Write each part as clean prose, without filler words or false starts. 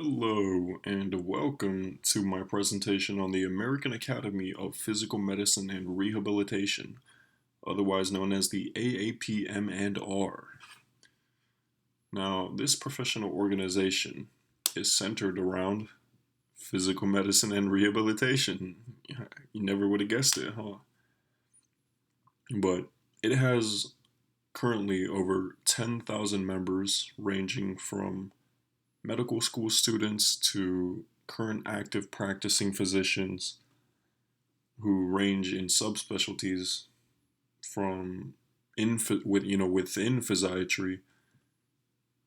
Hello, and welcome to my presentation on the American Academy of Physical Medicine and Rehabilitation, otherwise known as the AAPM&R. Now, this professional organization is centered around physical medicine and rehabilitation. You never would have guessed it, huh? But it has currently over 10,000 members, ranging from medical school students to current active practicing physicians who range in subspecialties from within physiatry,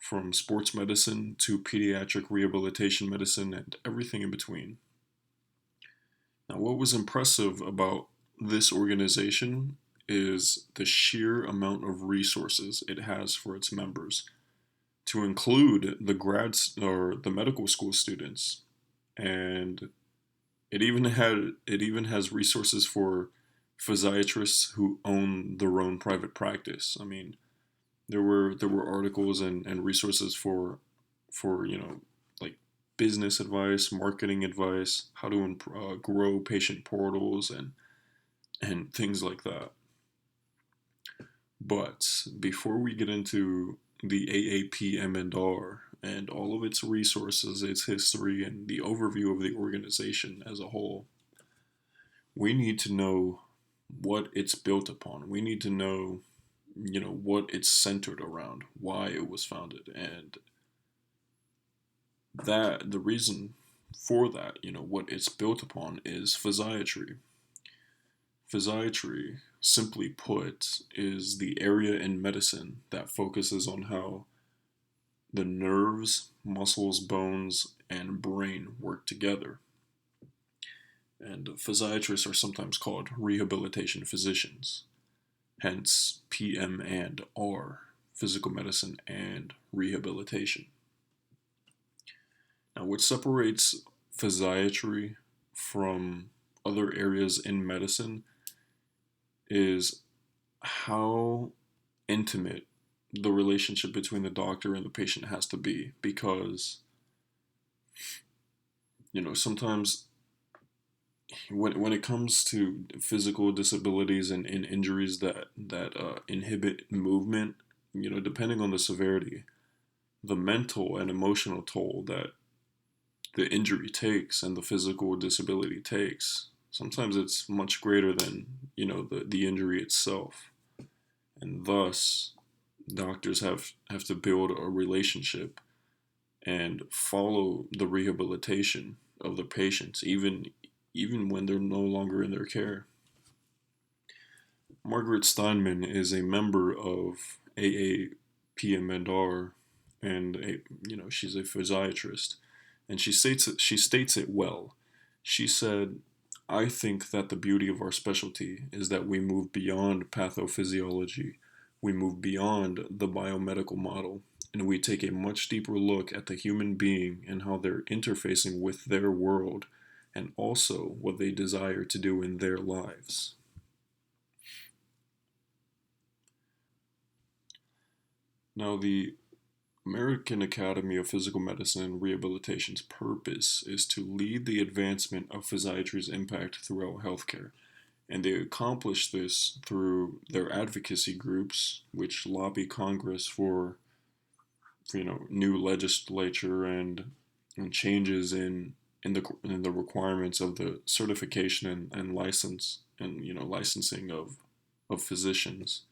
from sports medicine to pediatric rehabilitation medicine and everything in between. Now, what was impressive about this organization is the sheer amount of resources it has for its members, to include the grads or the medical school students, and it even has resources for physiatrists who own their own private practice. I mean, there were articles and resources for like business advice, marketing advice, how to grow patient portals and things like that. But before we get into the AAPM&R and all of its resources, its history, and the overview of the organization as a whole, we need to know what it's built upon. We need to know, what it's centered around, why it was founded, and that the reason for that, what it's built upon is physiatry. Physiatry, simply put, is the area in medicine that focuses on how the nerves, muscles, bones, and brain work together. And physiatrists are sometimes called rehabilitation physicians, hence PM&R, physical medicine and rehabilitation. Now, what separates physiatry from other areas in medicine is how intimate the relationship between the doctor and the patient has to be, because sometimes when it comes to physical disabilities and injuries that inhibit movement, depending on the severity, the mental and emotional toll that the injury takes and the physical disability takes, sometimes it's much greater than the injury itself. And thus doctors have to build a relationship and follow the rehabilitation of the patients, even when they're no longer in their care. Margaret Steinman is a member of AAPM&R, and she's a physiatrist, and she states it well. She said, "I think that the beauty of our specialty is that we move beyond pathophysiology, we move beyond the biomedical model, and we take a much deeper look at the human being and how they're interfacing with their world, and also what they desire to do in their lives." Now, the American Academy of Physical Medicine and Rehabilitation's purpose is to lead the advancement of physiatry's impact throughout healthcare. And they accomplish this through their advocacy groups, which lobby Congress for new legislature and changes in the requirements of the certification and license and licensing of physicians.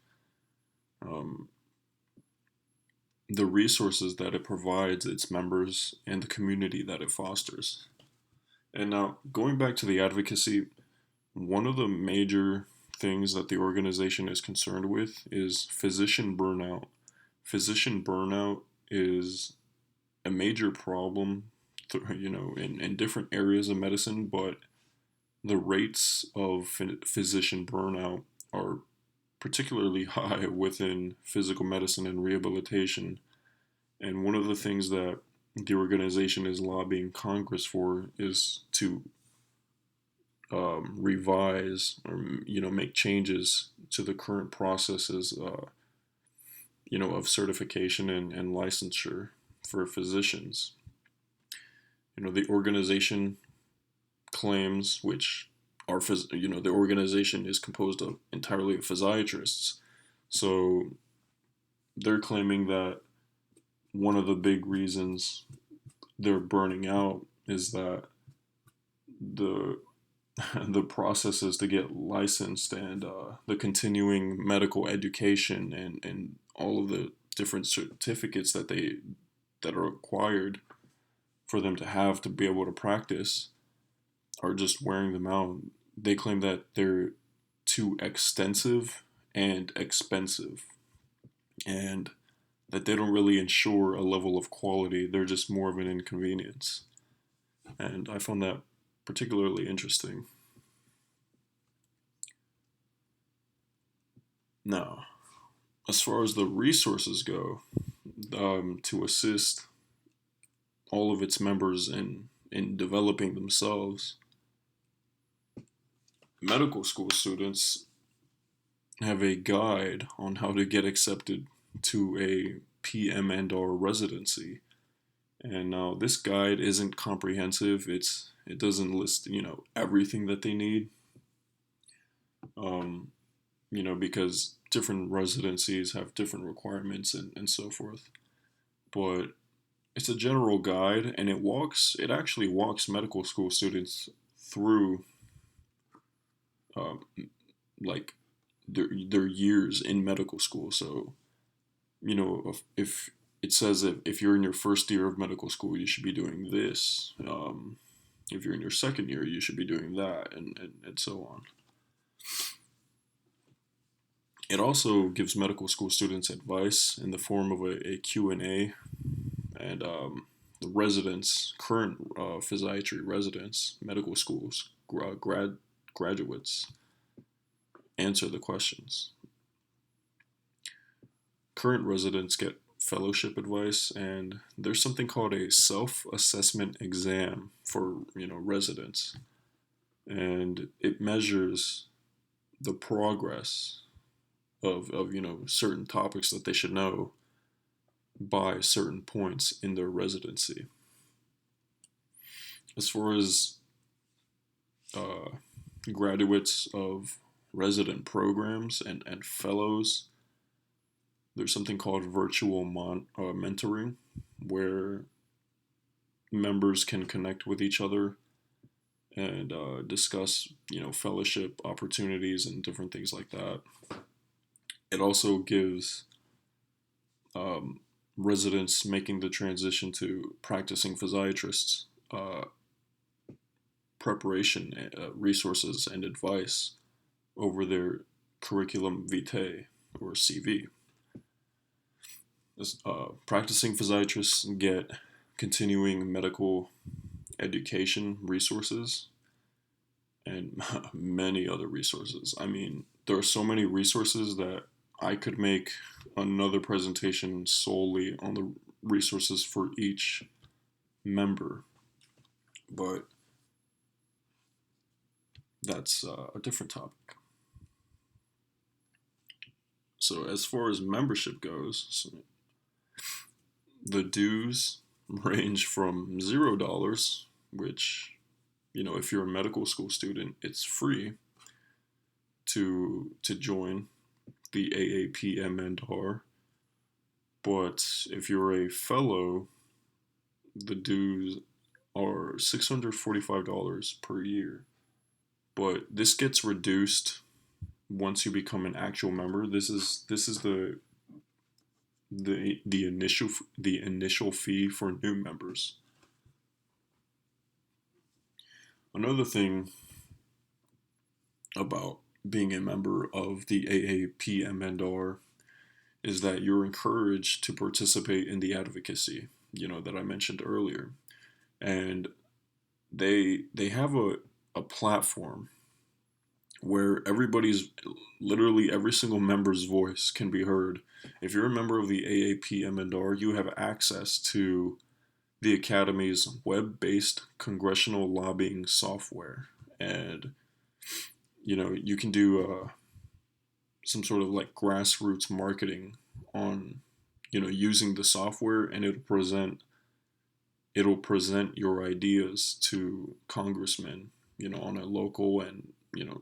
Um, the resources that it provides its members and the community that it fosters. And now, going back to the advocacy, one of the major things that the organization is concerned with is physician burnout. Physician burnout is a major problem, in different areas of medicine, but the rates of physician burnout are particularly high within physical medicine and rehabilitation. And one of the things that the organization is lobbying Congress for is to revise or make changes to the current processes of certification and licensure for physicians. The organization claims, which are, the organization is composed of entirely of physiatrists. So they're claiming that one of the big reasons they're burning out is that the the processes to get licensed and the continuing medical education and all of the different certificates that are required for them to have to be able to practice are just wearing them out. They claim that they're too extensive and expensive, and that they don't really ensure a level of quality. They're just more of an inconvenience. And I found that particularly interesting. Now, as far as the resources go, to assist all of its members in developing themselves, medical school students have a guide on how to get accepted to a PM&R residency. And now this guide isn't comprehensive. It doesn't list, everything that they need. Um, because different residencies have different requirements and so forth. But it's a general guide, and it actually walks medical school students through um, like their years in medical school. So, if it says that if you're in your first year of medical school, you should be doing this. If you're in your second year, you should be doing that, and so on. It also gives medical school students advice in the form of a Q&A, and the residents, current physiatry residents, medical schools, graduates, answer the questions. Current residents get fellowship advice, and there's something called a self-assessment exam for residents, and it measures the progress of certain topics that they should know by certain points in their residency. As far as uh, graduates of resident programs and fellows, there's something called virtual mentoring, where members can connect with each other and discuss, fellowship opportunities and different things like that. It also gives um, residents making the transition to practicing physiatrists uh, preparation, resources, and advice over their curriculum vitae or CV. Practicing physiatrists get continuing medical education resources and many other resources. I mean, there are so many resources that I could make another presentation solely on the resources for each member, but that's a different topic. So, as far as membership goes, the dues range from $0, which, if you're a medical school student, it's free to join the AAPM&R. But if you're a fellow, the dues are $645 per year. But this gets reduced once you become an actual member. This is the initial fee for new members. Another thing about being a member of the AAPM&R is that you're encouraged to participate in the advocacy, that I mentioned earlier. And they have a platform where literally every single member's voice can be heard. If you're a member of the AAPM&R, you have access to the Academy's web-based congressional lobbying software. And, you can do some sort of like grassroots marketing on, using the software, and it'll present it'll present your ideas to congressmen, on a local and,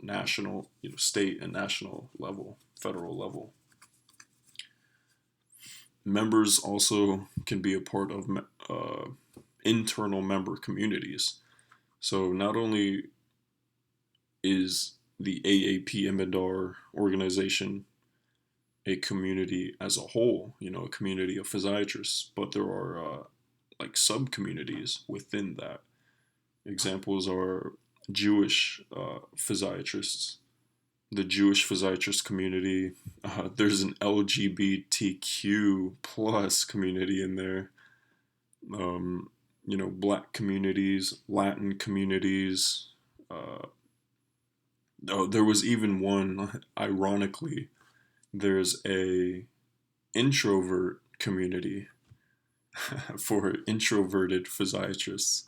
national, state and national level, federal level. Members also can be a part of internal member communities. So not only is the AAPM&R organization a community as a whole, a community of physiatrists, but there are like sub communities within that. Examples are Jewish physiatrists, the Jewish physiatrist community. There's an LGBTQ plus community in there. Black communities, Latin communities. Oh, there was even one, ironically, there's a introvert community for introverted physiatrists,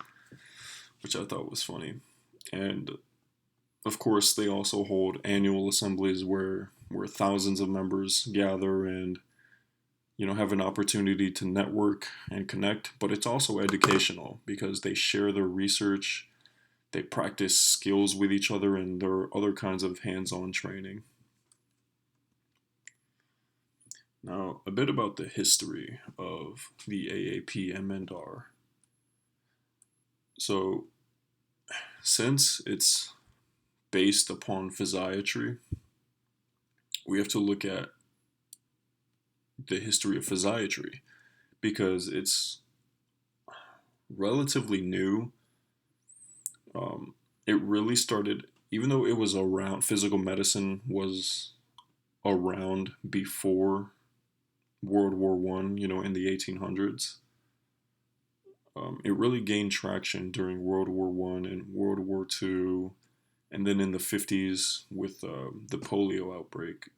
which I thought was funny. And of course, they also hold annual assemblies where thousands of members gather and have an opportunity to network and connect. But it's also educational because they share their research, they practice skills with each other, and there are other kinds of hands-on training. Now, a bit about the history of the AAPM&R. So, since it's based upon physiatry, we have to look at the history of physiatry because it's relatively new. It really started, even though it was around, physical medicine was around before World War One, in the 1800s. It really gained traction during World War One and World War Two, and then in the 50s with the polio outbreak.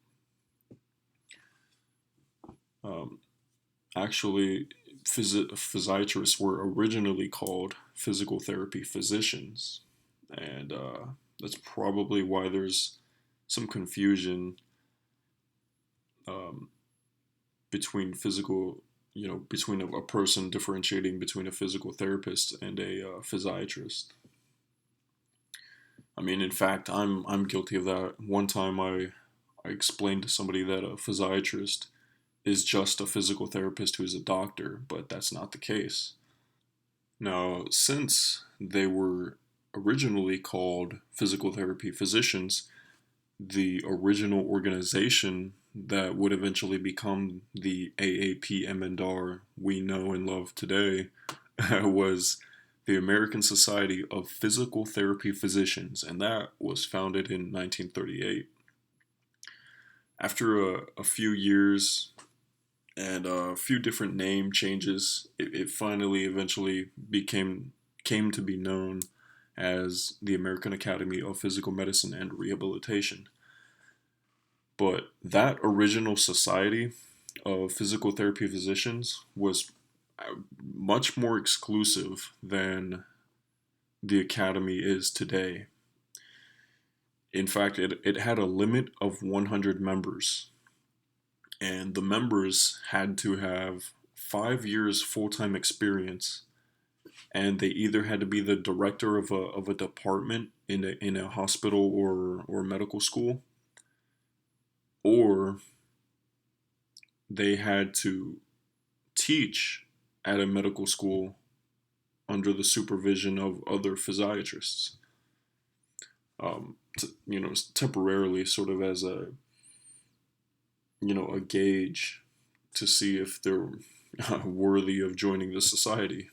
Actually, physiatrists were originally called physical therapy physicians, and that's probably why there's some confusion um, between between a person differentiating between a physical therapist and a physiatrist. I mean, in fact, I'm guilty of that. One time I explained to somebody that a physiatrist is just a physical therapist who's a doctor, but that's not the case. Now, since they were originally called physical therapy physicians, the original organization that would eventually become the AAPM&R we know and love today was the American Society of Physical Therapy Physicians, and that was founded in 1938. After a few years and a few different name changes, it finally eventually came to be known as the American Academy of Physical Medicine and Rehabilitation. But that original society of physical therapy physicians was much more exclusive than the academy is today. In fact, it had a limit of 100 members, and the members had to have 5 years full-time experience, and they either had to be the director of a department in a hospital or medical school, or they had to teach at a medical school under the supervision of other physiatrists. Temporarily, sort of as a gauge to see if they're worthy of joining the society.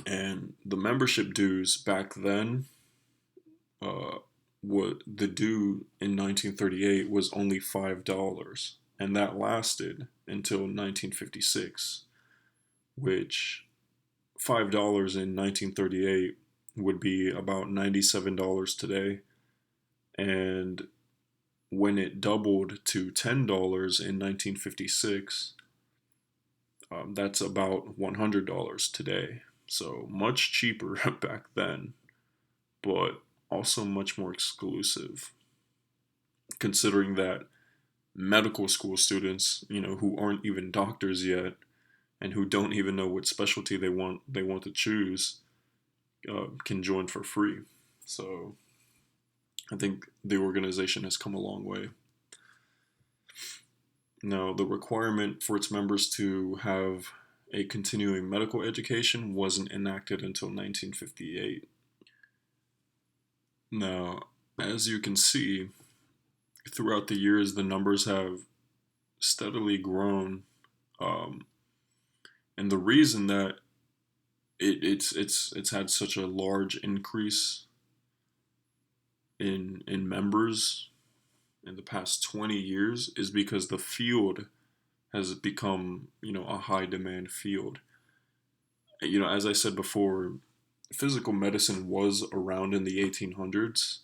And the membership dues back then, what the due in 1938 was only $5, and that lasted until 1956, which $5 in 1938 would be about $97 today, and when it doubled to $10 in 1956, that's about $100 today. So much cheaper back then, but also much more exclusive. Considering that medical school students, who aren't even doctors yet, and who don't even know what specialty they want to choose can join for free. So I think the organization has come a long way. Now, the requirement for its members to have a continuing medical education wasn't enacted until 1958. Now, as you can see, throughout the years, the numbers have steadily grown, um, and the reason that it's had such a large increase in members in the past 20 years is because the field has become, a high demand field. As I said before, physical medicine was around in the 1800s,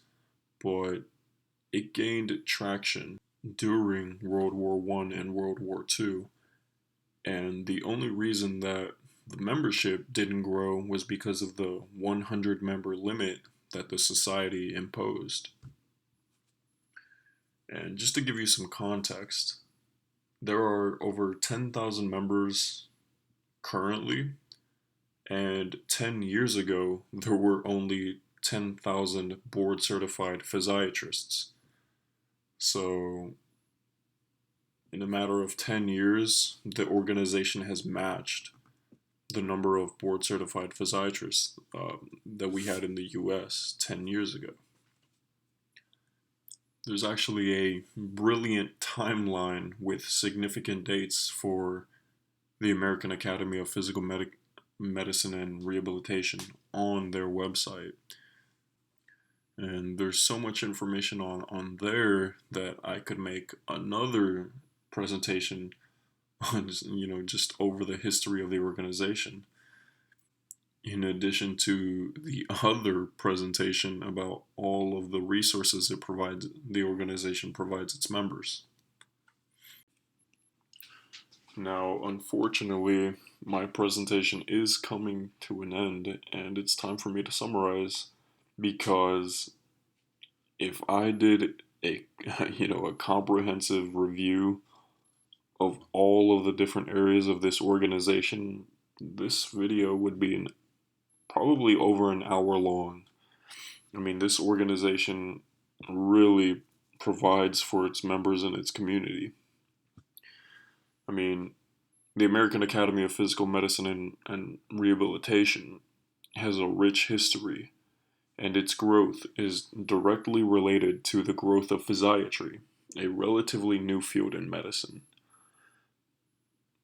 but it gained traction during World War One and World War Two. And the only reason that the membership didn't grow was because of the 100 member limit that the society imposed. And just to give you some context, there are over 10,000 members currently, and 10 years ago, there were only 10,000 board certified physiatrists. So, in a matter of 10 years, the organization has matched the number of board certified physiatrists that we had in the US 10 years ago. There's actually a brilliant timeline with significant dates for the American Academy of Physical Medicine and Rehabilitation on their website. And there's so much information on there that I could make another presentation on, just over the history of the organization, in addition to the other presentation about all of the resources the organization provides its members. Now, unfortunately, my presentation is coming to an end, and it's time for me to summarize, because if I did a a comprehensive review of all of the different areas of this organization, this video would be probably over an hour long. I mean, this organization really provides for its members and its community. I mean, the American Academy of Physical Medicine and Rehabilitation has a rich history, and its growth is directly related to the growth of physiatry, a relatively new field in medicine.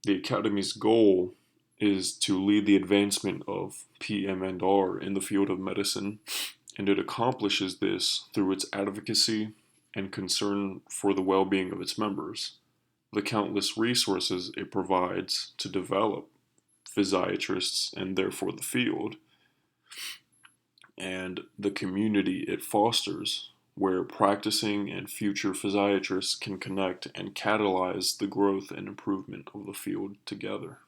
The Academy's goal is to lead the advancement of PM&R in the field of medicine, and it accomplishes this through its advocacy and concern for the well-being of its members, the countless resources it provides to develop physiatrists and therefore the field, and the community it fosters, where practicing and future physiatrists can connect and catalyze the growth and improvement of the field together.